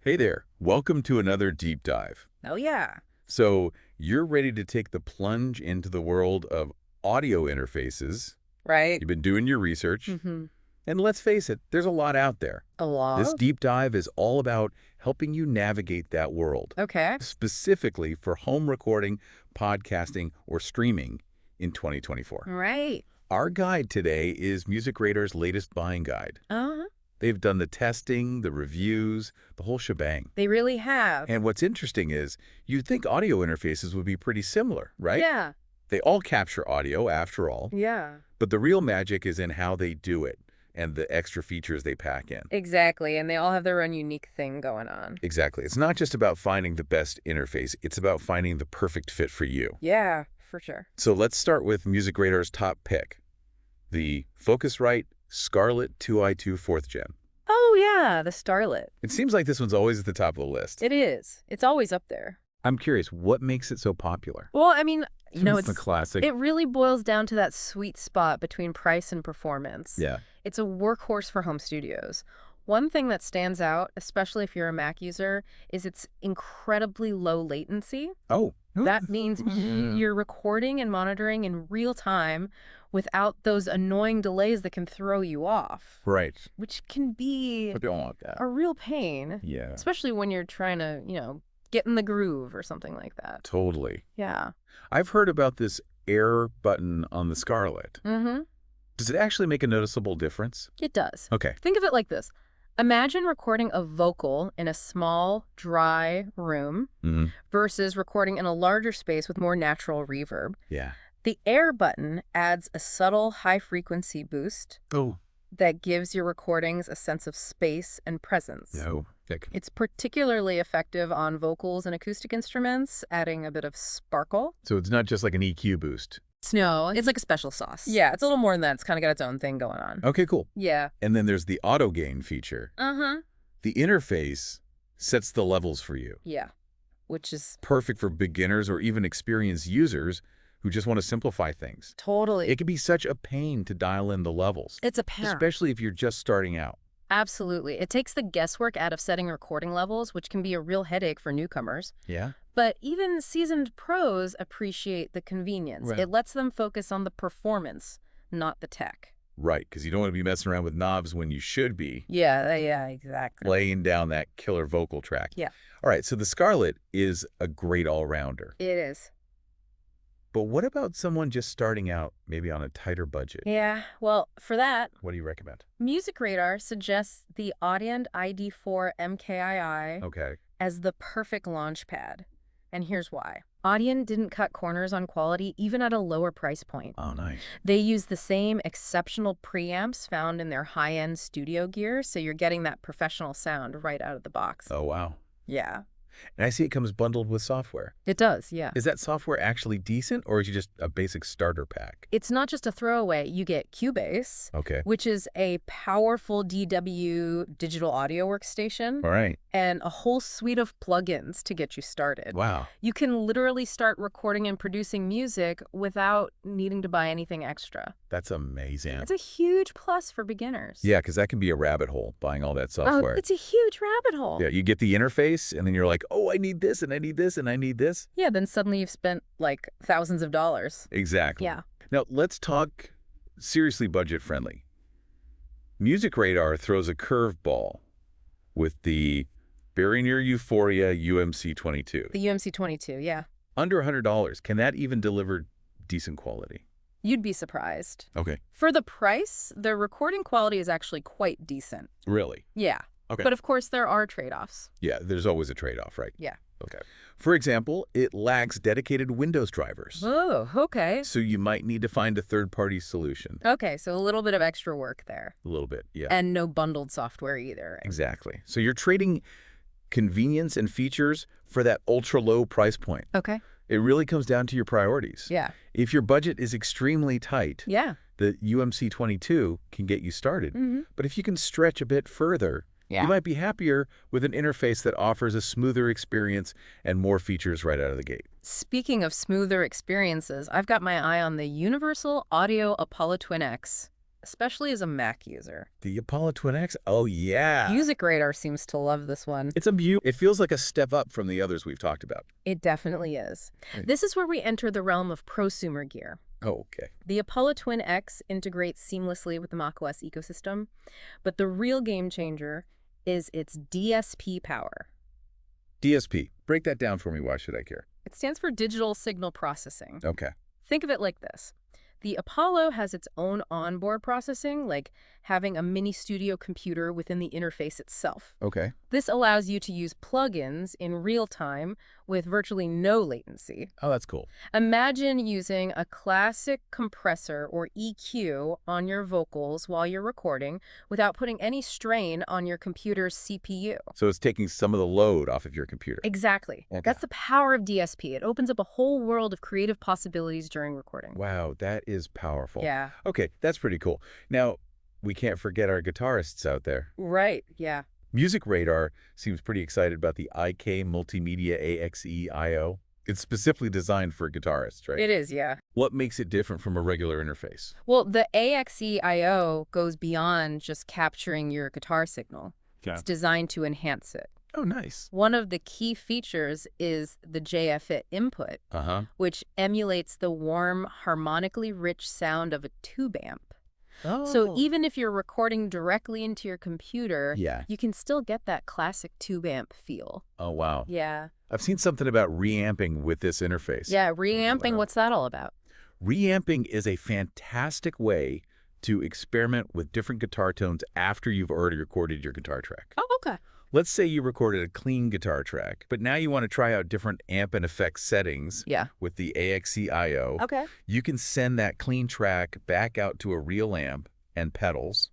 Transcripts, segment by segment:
Hey there, welcome to another deep dive. Oh, yeah. So you're ready to take the plunge into the world of audio interfaces. Right? You've been doing your research, Mm-hmm. and let's face it, there's a lot out there. A This lot? deep dive is all about helping you navigate that world, Okay. specifically for home recording, podcasting, or streaming in 2024. Right. Our guide today is Music Radar's latest buying guide. Uh-huh. They've done the testing, the reviews, the whole shebang. They really have. And what's interesting is you'd think audio interfaces would be pretty similar, right? Yeah. They all capture audio after all, Yeah. but the real magic is in how they do it and the extra features they pack in. Exactly. And they all have their own unique thing going on. Exactly. It's not just about finding the best interface, it's about finding the perfect fit for you. Yeah, for sure. So let's start with Music Radar's top pick, the Focusrite Scarlett 2i2 4th Gen. Oh, yeah. The Starlet. It seems like this one's always at the top of the list. It is. It's always up there. I'm curious, what makes it so popular? Well, I mean, It's the classic. it really boils down to that sweet spot between price and performance. Yeah. It's a workhorse for home studios. One thing that stands out, especially if you're a Mac user, is its incredibly low latency. Oh. That means you're recording and monitoring in real time without those annoying delays that can throw you off, Right. which can be I don't want that. a real pain, Yeah. especially when you're trying to, get in the groove or something like that. Totally. Yeah. I've heard about this air button on the Scarlett. Mm-hmm. Does it actually make a noticeable difference? It does. Okay. Think of it like this. Imagine recording a vocal in a small, dry room Mm-hmm. versus recording in a larger space with more natural reverb. Yeah. The air button adds a subtle high-frequency boost Oh. that gives your recordings a sense of space and presence. No. Thick. It's particularly effective on vocals and acoustic instruments, adding a bit of sparkle. So it's not just like an EQ boost. No, it's like a special sauce. Yeah, it's a little more than that. It's kind of got its own thing going on. Okay, cool. Yeah. And then there's the auto gain feature. Uh-huh. The interface sets the levels for you. Yeah, which is Perfect for beginners or even experienced users who just want to simplify things. totally... It can be such a pain to dial in the levels, It's a pain. especially if you're just starting out. Absolutely. It takes the guesswork out of setting recording levels, which can be a real headache for newcomers. Yeah? But even seasoned pros appreciate the convenience. Right. It lets them focus on the performance, not the tech. Right, because you don't want to be messing around with knobs when you should be Yeah, exactly. laying down that killer vocal track. Yeah. All right, so the Scarlett is a great all-rounder. It is. But what about someone just starting out, maybe on a tighter budget? Yeah, well, for that, What do you recommend? Music Radar suggests the Audient ID4 MkII Okay. as the perfect launch pad. And here's why. Audient didn't cut corners on quality even at a lower price point. Oh, nice. They use the same exceptional preamps found in their high-end studio gear, so you're getting that professional sound right out of the box. Oh, wow. Yeah. And I see it comes bundled with software. It does, yeah. Is that software actually decent, or is it just a basic starter pack? It's not just a throwaway. You get Cubase, Okay. which is a powerful DW digital audio workstation, All right. and a whole suite of plugins to get you started. Wow. You can literally start recording and producing music without needing to buy anything extra. That's amazing. It's a huge plus for beginners. Yeah, because that can be a rabbit hole, buying all that software. Oh, it's a huge rabbit hole. Yeah, you get the interface, and then you're like, oh, I need this, and I need this, and I need this. Yeah, then suddenly you've spent like thousands of dollars. Exactly. Yeah. Now, let's talk seriously budget-friendly. Music Radar throws a curveball with the Behringer U-Phoria UMC22. The UMC22, yeah. Under $100, can that even deliver decent quality? You'd be surprised. Okay. For the price, the recording quality is actually quite decent. Really? Yeah. Okay. But of course, there are trade-offs. Yeah, there's always a trade-off, right? Yeah. Okay. For example, it lacks dedicated Windows drivers. Oh, okay. So you might need to find a third-party solution. Okay, so a little bit of extra work there. A little bit, yeah. And no bundled software either. Exactly. So you're trading convenience and features for that ultra-low price point. Okay. It really comes down to your priorities. Yeah. If your budget is extremely tight, Yeah. the UMC22 can get you started. Mm-hmm. But if you can stretch a bit further, Yeah. you might be happier with an interface that offers a smoother experience and more features right out of the gate. Speaking of smoother experiences, I've got my eye on the Universal Audio Apollo Twin X. especially as a Mac user. The Apollo Twin X? Oh, yeah. Music Radar seems to love this one. It feels like a step up from the others we've talked about. It definitely is. Right. This is where we enter the realm of prosumer gear. Oh, okay. The Apollo Twin X integrates seamlessly with the macOS ecosystem, but the real game changer is its DSP power. DSP. Break that down for me. Why should I care? It stands for Digital Signal Processing. Okay. Think of it like this. The Apollo has its own onboard processing, like having a mini studio computer within the interface itself. Okay. This allows you to use plugins in real time with virtually no latency. Oh, that's cool. Imagine using a classic compressor or EQ on your vocals while you're recording without putting any strain on your computer's CPU. So it's taking some of the load off of your computer. Exactly. Okay. That's the power of DSP. It opens up a whole world of creative possibilities during recording. Wow, that is powerful. Yeah. Okay, that's pretty cool. Now, we can't forget our guitarists out there. Right. Yeah. Music Radar seems pretty excited about the IK Multimedia AXE I/O. It's specifically designed for guitarists, right? It is, yeah. What makes it different from a regular interface? Well, the AXE I/O goes beyond just capturing your guitar signal. Yeah. It's designed to enhance it. Oh, nice. One of the key features is the JFET input, which emulates the warm, harmonically rich sound of a tube amp. Oh. So even if you're recording directly into your computer, Yeah. you can still get that classic tube amp feel. Oh, wow. Yeah. I've seen something about reamping with this interface. Yeah, reamping, what's that all about? Reamping is a fantastic way to experiment with different guitar tones after you've already recorded your guitar track. Oh, okay. Let's say you recorded a clean guitar track, but now you want to try out different amp and effects settings with the AXE I/O. Okay. You can send that clean track back out to a real amp and pedals,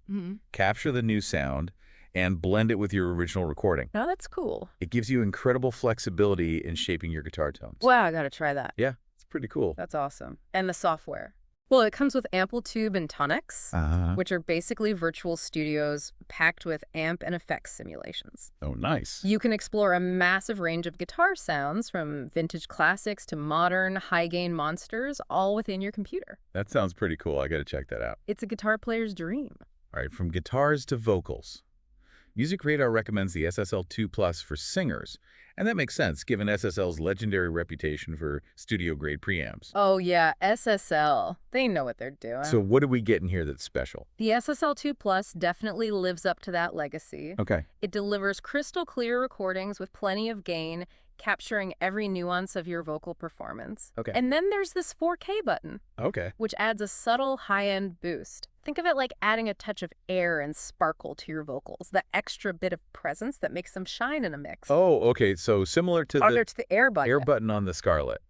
capture the new sound, and blend it with your original recording. Oh, that's cool. It gives you incredible flexibility in shaping your guitar tones. Wow, I gotta try that. Yeah, it's pretty cool. That's awesome. And the software? Well, it comes with Amplitude and Tonics, which are basically virtual studios packed with amp and effects simulations. Oh, nice. You can explore a massive range of guitar sounds, from vintage classics to modern, high-gain monsters, all within your computer. That sounds pretty cool. I got to check that out. It's a guitar player's dream. All right, from guitars to vocals. Music Radar recommends the SSL2 Plus for singers, and that makes sense given SSL's legendary reputation for studio-grade preamps. Oh yeah, SSL. They know what they're doing. So what do we get in here that's special? The SSL2 Plus definitely lives up to that legacy. Okay. It delivers crystal clear recordings with plenty of gain, capturing every nuance of your vocal performance. Okay. And then there's this 4K button, Okay. which adds a subtle high-end boost. Think of it like adding a touch of air and sparkle to your vocals, the extra bit of presence that makes them shine in a mix. Oh, okay. So similar to the air button. air button on the Scarlett,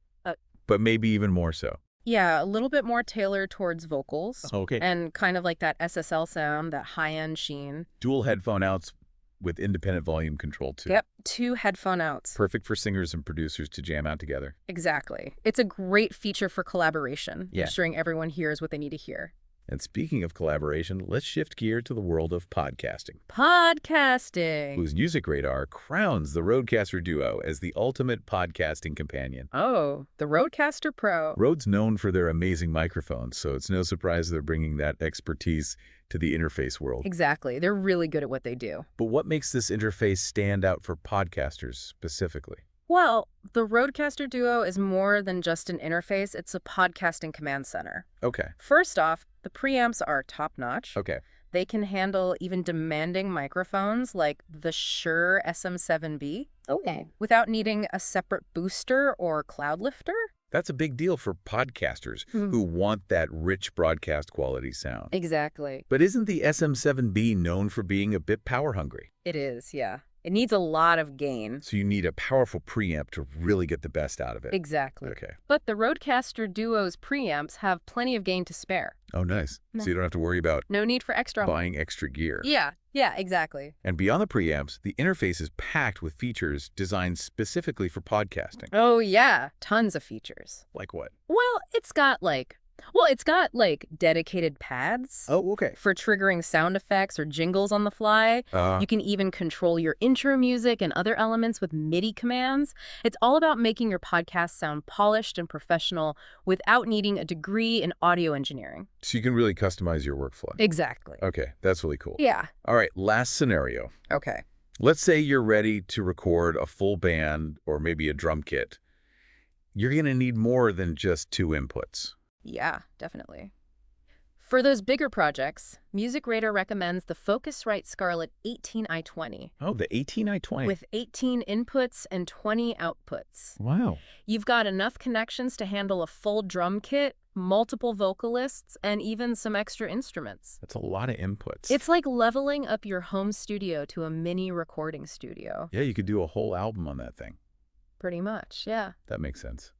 but maybe even more so. Yeah, a little bit more tailored towards vocals. Okay. And kind of like that SSL sound, that high-end sheen. Dual headphone outs with independent volume control, too. Yep, 2 headphone outs. Perfect for singers and producers to jam out together. Exactly. It's a great feature for collaboration, Yeah. ensuring everyone hears what they need to hear. And speaking of collaboration, let's shift gear to the world of podcasting, Podcasting. whose Music Radar crowns the Rodecaster Duo as the ultimate podcasting companion. Oh, the Rodecaster Pro. Rode's known for their amazing microphones, so it's no surprise they're bringing that expertise to the interface world. Exactly. They're really good at what they do. But what makes this interface stand out for podcasters specifically? Well, the Rodecaster Duo is more than just an interface. It's a podcasting command center. Okay. First off, the preamps are top-notch. Okay. They can handle even demanding microphones like the Shure SM7B. Okay. Without needing a separate booster or cloud lifter. That's a big deal for podcasters who want that rich broadcast quality sound. Exactly. But isn't the SM7B known for being a bit power hungry? It is, yeah. It needs a lot of gain. So you need a powerful preamp to really get the best out of it. Exactly. Okay. But the Rodecaster Duo's preamps have plenty of gain to spare. Oh, nice. No. So you don't have to worry about No need for extra. buying extra gear. Yeah, exactly. And beyond the preamps, the interface is packed with features designed specifically for podcasting. Oh, yeah. Tons of features. Like what? Well, it's got, like, Well, it's got, like, dedicated pads Oh, okay. for triggering sound effects or jingles on the fly. Uh, You can even control your intro music and other elements with MIDI commands. It's all about making your podcast sound polished and professional without needing a degree in audio engineering. so you can really customize your workflow. Exactly. Okay, that's really cool. Yeah. All right, last scenario. Okay. Let's say you're ready to record a full band or maybe a drum kit. You're going to need more than just 2 inputs. Yeah, definitely. For those bigger projects, Music Radar recommends the Focusrite Scarlett 18i20 Oh, the 18i20. with 18 inputs and 20 outputs. Wow. You've got enough connections to handle a full drum kit, multiple vocalists, and even some extra instruments. That's a lot of inputs. It's like leveling up your home studio to a mini recording studio. Yeah, you could do a whole album on that thing. Pretty much, yeah. That makes sense.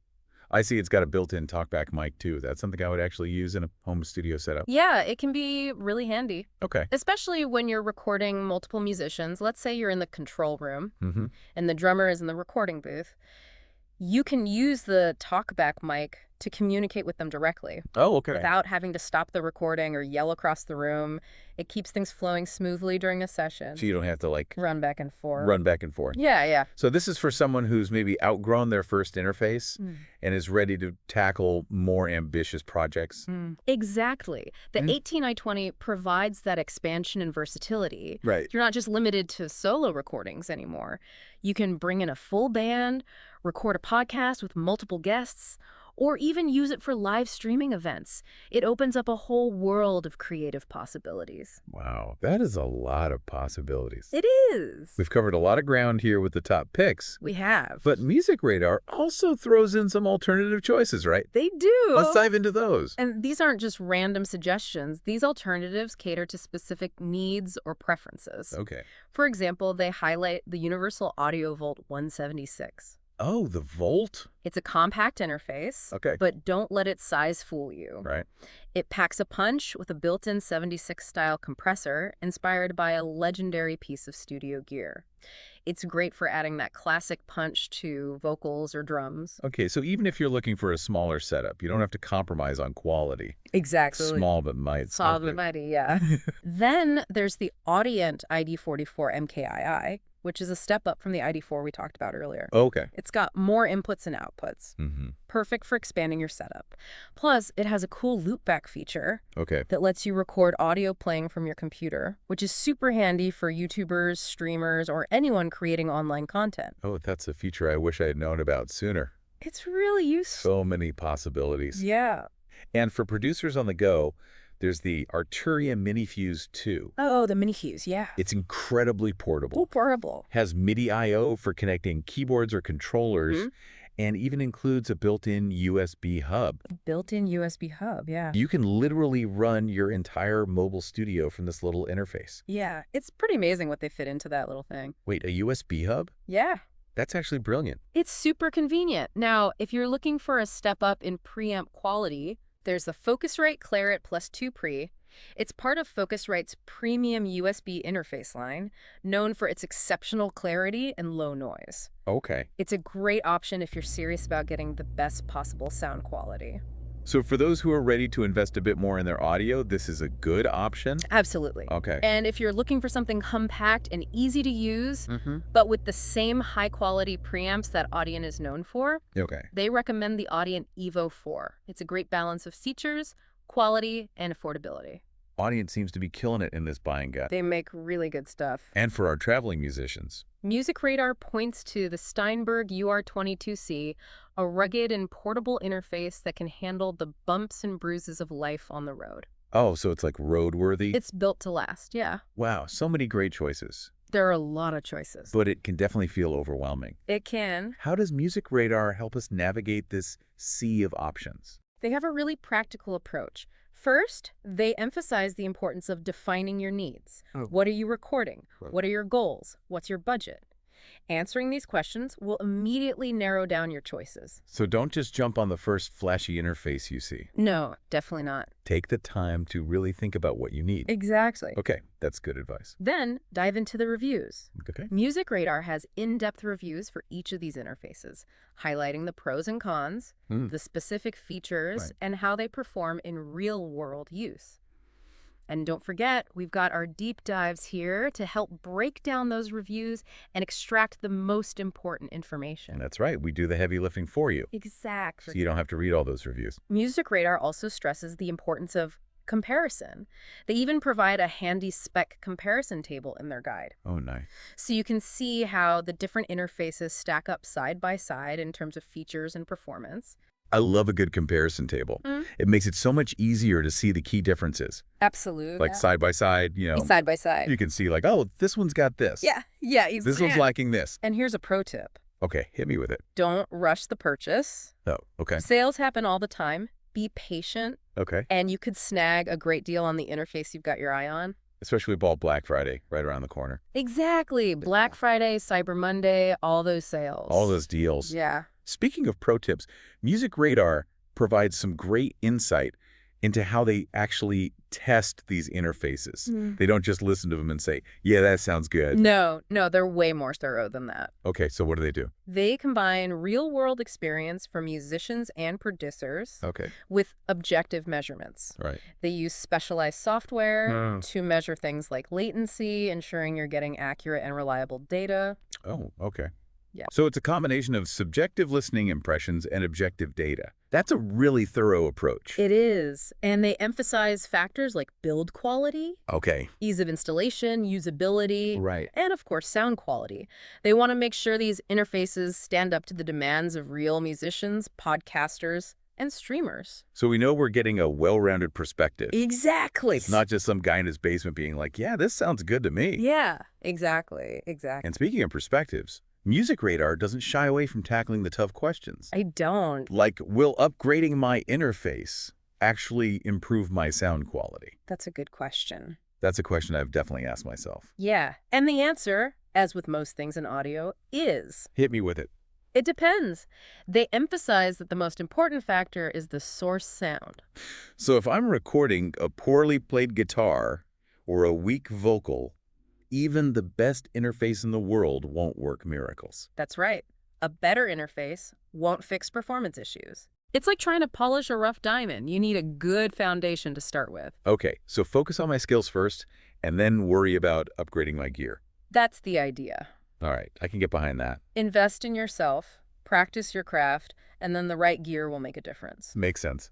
I see it's got a built-in talkback mic, too. That's something I would actually use in a home studio setup. Yeah, it can be really handy, Okay. especially when you're recording multiple musicians. Let's say you're in the control room Mm-hmm. and the drummer is in the recording booth. You can use the talkback mic to communicate with them directly Oh, okay. without having to stop the recording or yell across the room. It keeps things flowing smoothly during a session. So you don't have to, like, Run back and forth. run back and forth. Yeah, yeah. So this is for someone who's maybe outgrown their first interface and is ready to tackle more ambitious projects. Exactly. The 18i20 provides that expansion and versatility. Right. You're not just limited to solo recordings anymore. You can bring in a full band, record a podcast with multiple guests, or even use it for live streaming events. It opens up a whole world of creative possibilities. Wow, that is a lot of possibilities. It is. We've covered a lot of ground here with the top picks, We have. but Music Radar also throws in some alternative choices, right? They do. Let's dive into those. And these aren't just random suggestions. These alternatives cater to specific needs or preferences. Okay. For example, they highlight the Universal Audio Volt 176. Oh, the Volt? It's a compact interface, Okay. but don't let its size fool you. Right. It packs a punch with a built-in 76-style compressor inspired by a legendary piece of studio gear. It's great for adding that classic punch to vocals or drums. Okay, so even if you're looking for a smaller setup, you don't have to compromise on quality. Exactly. Small but mighty. Small but mighty, yeah. Then there's the Audient ID44 MkII, which is a step up from the ID4 we talked about earlier. Okay. It's got more inputs and outputs. Mm-hmm. Perfect for expanding your setup. Plus, it has a cool loopback feature Okay. that lets you record audio playing from your computer, which is super handy for YouTubers, streamers, or anyone creating online content. Oh, that's a feature I wish I had known about sooner. It's really useful. So many possibilities. Yeah. And for producers on the go, there's the Arturia Mini Fuse 2. Oh, the mini fuse, yeah. It's incredibly portable. Portable. Has MIDI I/O for connecting keyboards or controllers, and even includes a built-in USB hub. Built-in USB hub, yeah. You can literally run your entire mobile studio from this little interface. Yeah, it's pretty amazing what they fit into that little thing. Wait, a USB hub? Yeah. That's actually brilliant. It's super convenient. Now, if you're looking for a step up in preamp quality, there's the Focusrite Scarlett Plus 2 Pre. It's part of Focusrite's premium USB interface line, known for its exceptional clarity and low noise. Okay. It's a great option if you're serious about getting the best possible sound quality. So for those who are ready to invest a bit more in their audio, this is a good option? Absolutely. Okay. And if you're looking for something compact and easy to use, but with the same high-quality preamps that Audient is known for, Okay. they recommend the Audient Evo 4. It's a great balance of features, quality, and affordability. Audient seems to be killing it in this buying gut. They make really good stuff. And for our traveling musicians. Music Radar points to the Steinberg UR22C, a rugged and portable interface that can handle the bumps and bruises of life on the road. Oh, so it's like roadworthy? It's built to last, yeah. Wow, so many great choices. There are a lot of choices. But it can definitely feel overwhelming. It can. How does Music Radar help us navigate this sea of options? They have a really practical approach. First, they emphasize the importance of defining your needs. What are you recording? What are your goals? What's your budget? Answering these questions will immediately narrow down your choices. So don't just jump on the first flashy interface you see. No, definitely not. Take the time to really think about what you need. Exactly. Okay, that's good advice. Then dive into the reviews. Okay. Music Radar has in-depth reviews for each of these interfaces, highlighting the pros and cons, the specific features, Right. and how they perform in real-world use. And don't forget, we've got our deep dives here to help break down those reviews and extract the most important information. That's right. We do the heavy lifting for you, Exactly. so you don't have to read all those reviews. Music Radar also stresses the importance of comparison. They even provide a handy spec comparison table in their guide. Oh, nice. So you can see how the different interfaces stack up side by side in terms of features and performance. I love a good comparison table. It makes it so much easier to see the key differences. Absolutely. Like side by side, Side by side. you can see like, oh, this one's got this. Yeah, exactly. This one's lacking this. And here's a pro tip. Okay, hit me with it. Don't rush the purchase. Oh, okay. Sales happen all the time. Be patient, Okay. and you could snag a great deal on the interface you've got your eye on. Especially with Black Friday right around the corner. Exactly. Black Friday, Cyber Monday, all those sales. All those deals. Yeah. Speaking of pro tips, Music Radar provides some great insight into how they actually test these interfaces. They don't just listen to them and say, yeah, that sounds good. No, they're way more thorough than that. Okay, so what do? They combine real-world experience from musicians and producers Okay. with objective measurements. Right. They use specialized software to measure things like latency, ensuring you're getting accurate and reliable data. Oh, okay. Yeah. So it's a combination of subjective listening impressions and objective data. That's a really thorough approach. It is. And they emphasize factors like build quality, Okay. ease of installation, usability, Right. and of course, sound quality. They want to make sure these interfaces stand up to the demands of real musicians, podcasters, and streamers. So we know we're getting a well-rounded perspective. Exactly. It's not just some guy in his basement being like, yeah, this sounds good to me. Yeah, exactly. And speaking of perspectives, Music Radar doesn't shy away from tackling the tough questions. I don't. Like, will upgrading my interface actually improve my sound quality? That's a good question. That's a question I've definitely asked myself. Yeah, and the answer, as with most things in audio, is Hit me with it. it depends. They emphasize that the most important factor is the source sound. So if I'm recording a poorly played guitar or a weak vocal, even the best interface in the world won't work miracles. That's right. A better interface won't fix performance issues. It's like trying to polish a rough diamond. You need a good foundation to start with. Okay, so focus on my skills first, and then worry about upgrading my gear. That's the idea. All right, I can get behind that. Invest in yourself, practice your craft, and then the right gear will make a difference. Makes sense.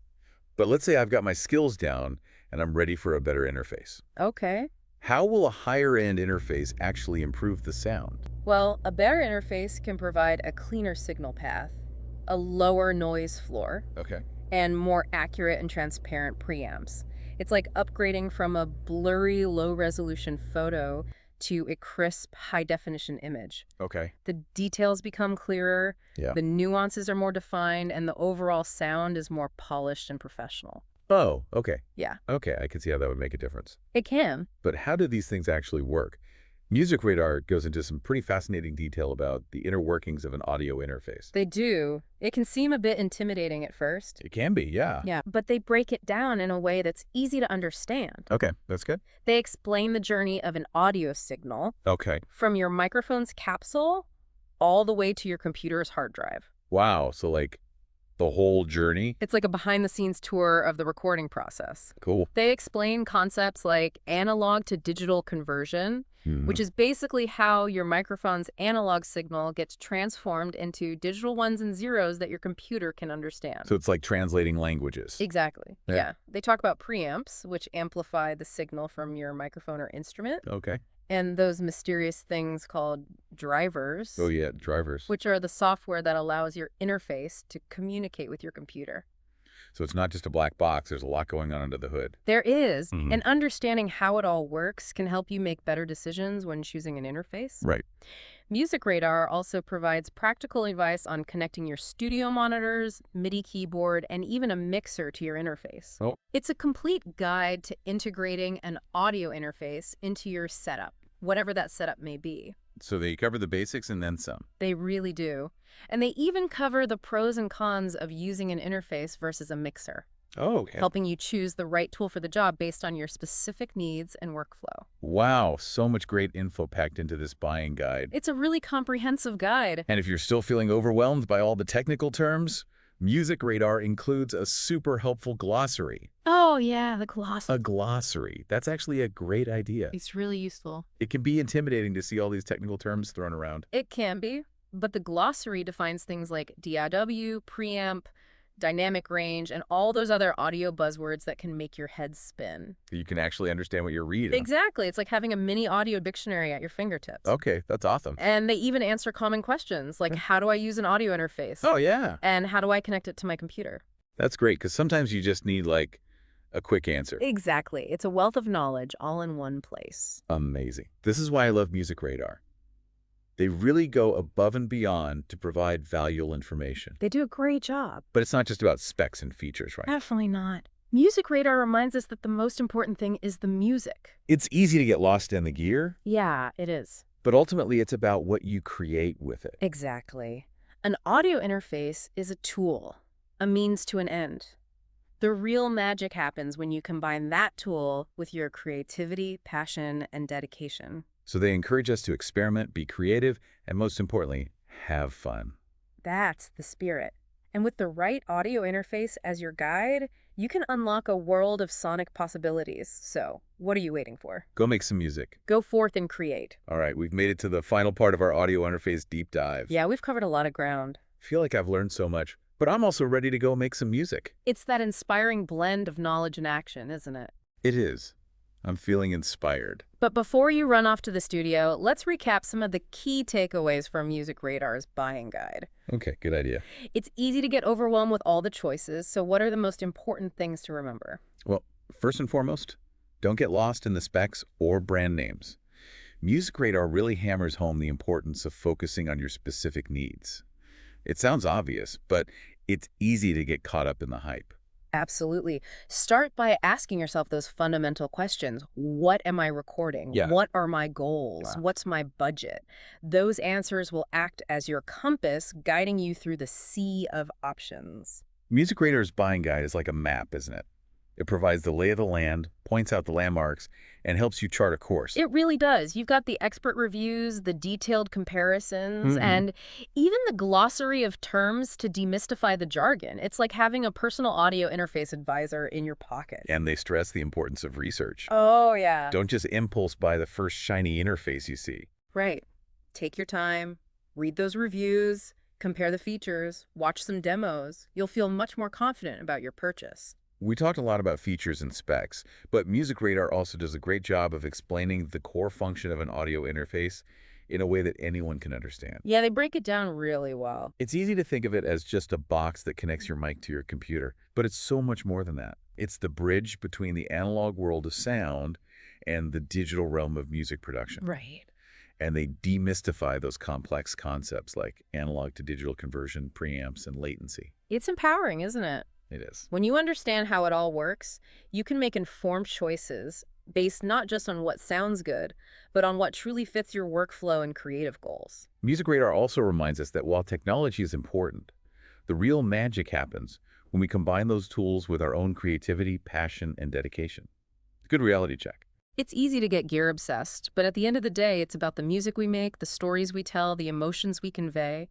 But let's say I've got my skills down and I'm ready for a better interface. Okay. How will a higher-end interface actually improve the sound? Well, a better interface can provide a cleaner signal path, a lower noise floor, Okay. and more accurate and transparent preamps. It's like upgrading from a blurry, low-resolution photo to a crisp, high-definition image. Okay. The details become clearer, Yeah. the nuances are more defined, and the overall sound is more polished and professional. Oh, okay. Yeah, Okay, I can see how that would make a difference. it can. But how do these things actually work? Music Radar goes into some pretty fascinating detail about the inner workings of an audio interface. They do. It can seem a bit intimidating at first. It can be, yeah. Yeah, but they break it down in a way that's easy to understand. Okay, that's good. They explain the journey of an audio signal Okay. from your microphone's capsule all the way to your computer's hard drive. Wow, so like the whole journey? It's like a behind-the-scenes tour of the recording process. Cool. They explain concepts like analog to digital conversion, which is basically how your microphone's analog signal gets transformed into digital ones and zeros that your computer can understand. So it's like translating languages. Exactly. Yeah. Yeah. They talk about preamps, which amplify the signal from your microphone or instrument, Okay. and those mysterious things called drivers, Oh, yeah, drivers. which are the software that allows your interface to communicate with your computer. So it's not just a black box. There's a lot going on under the hood. There is, Mhm. and understanding how it all works can help you make better decisions when choosing an interface. Right. Music Radar also provides practical advice on connecting your studio monitors, MIDI keyboard, and even a mixer to your interface. Oh. It's a complete guide to integrating an audio interface into your setup, whatever that setup may be. So they cover the basics and then some. They really do. And they even cover the pros and cons of using an interface versus a mixer, Oh, okay. helping you choose the right tool for the job based on your specific needs and workflow. Wow, so much great info packed into this buying guide. It's a really comprehensive guide. And if you're still feeling overwhelmed by all the technical terms, Music Radar includes a super helpful glossary. Oh, yeah, the gloss. A glossary. That's actually a great idea. It's really useful. It can be intimidating to see all these technical terms thrown around. It can be, but the glossary defines things like DIW, preamp, dynamic range, and all those other audio buzzwords that can make your head spin. You can actually understand what you're reading. Exactly. It's like having a mini audio dictionary at your fingertips. Okay, that's awesome. And they even answer common questions like, how do I use an audio interface? Oh, yeah. And how do I connect it to my computer? That's great, because sometimes you just need, like, a quick answer. Exactly. It's a wealth of knowledge all in one place. Amazing. This is why I love Music Radar. They really go above and beyond to provide valuable information. They do a great job. But it's not just about specs and features, right? Definitely not. Music Radar reminds us that the most important thing is the music. It's easy to get lost in the gear, Yeah, it is. but ultimately it's about what you create with it. Exactly. An audio interface is a tool, a means to an end. The real magic happens when you combine that tool with your creativity, passion, and dedication. So they encourage us to experiment, be creative, and most importantly, have fun. That's the spirit. And with the right audio interface as your guide, you can unlock a world of sonic possibilities. So, what are you waiting for? Go make some music. Go forth and create. All right, we've made it to the final part of our audio interface deep dive. Yeah, we've covered a lot of ground. I feel like I've learned so much, but I'm also ready to go make some music. It's that inspiring blend of knowledge and action, isn't it? It is. I'm feeling inspired. But before you run off to the studio, let's recap some of the key takeaways from Music Radar's buying guide. Okay, good idea. It's easy to get overwhelmed with all the choices, so what are the most important things to remember? Well, first and foremost, don't get lost in the specs or brand names. Music Radar really hammers home the importance of focusing on your specific needs. It sounds obvious, but it's easy to get caught up in the hype. Absolutely. Start by asking yourself those fundamental questions. What am I recording? Yeah. What are my goals? Wow. What's my budget? Those answers will act as your compass, guiding you through the sea of options. Music Radar's buying guide is like a map, isn't it? It provides the lay of the land, points out the landmarks, and helps you chart a course. It really does. You've got the expert reviews, the detailed comparisons, and even the glossary of terms to demystify the jargon. It's like having a personal audio interface advisor in your pocket. And they stress the importance of research. Oh, yeah. Don't just impulse buy the first shiny interface you see. Right. Take your time, read those reviews, compare the features, watch some demos. You'll feel much more confident about your purchase. We talked a lot about features and specs, but Music Radar also does a great job of explaining the core function of an audio interface in a way that anyone can understand. Yeah, they break it down really well. It's easy to think of it as just a box that connects your mic to your computer, but it's so much more than that. It's the bridge between the analog world of sound and the digital realm of music production. Right. And they demystify those complex concepts like analog to digital conversion, preamps, and latency. It's empowering, isn't it? It is. When you understand how it all works, you can make informed choices based not just on what sounds good, but on what truly fits your workflow and creative goals. Music Radar also reminds us that while technology is important, the real magic happens when we combine those tools with our own creativity, passion, and dedication. Good reality check. It's easy to get gear obsessed, but at the end of the day, it's about the music we make, the stories we tell, the emotions we convey.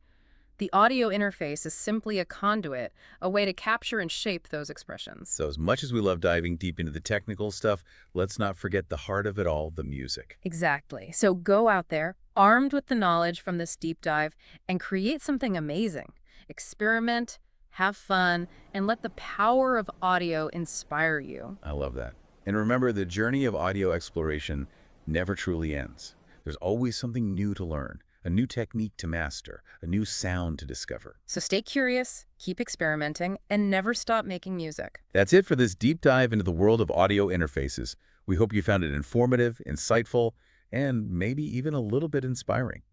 The audio interface is simply a conduit, a way to capture and shape those expressions. So as much as we love diving deep into the technical stuff, let's not forget the heart of it all, the music. Exactly. So go out there, armed with the knowledge from this deep dive, and create something amazing. Experiment, have fun, and let the power of audio inspire you. I love that. And remember, the journey of audio exploration never truly ends. There's always something new to learn, a new technique to master, a new sound to discover. So stay curious, keep experimenting, and never stop making music. That's it for this deep dive into the world of audio interfaces. We hope you found it informative, insightful, and maybe even a little bit inspiring.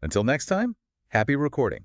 Until next time, happy recording.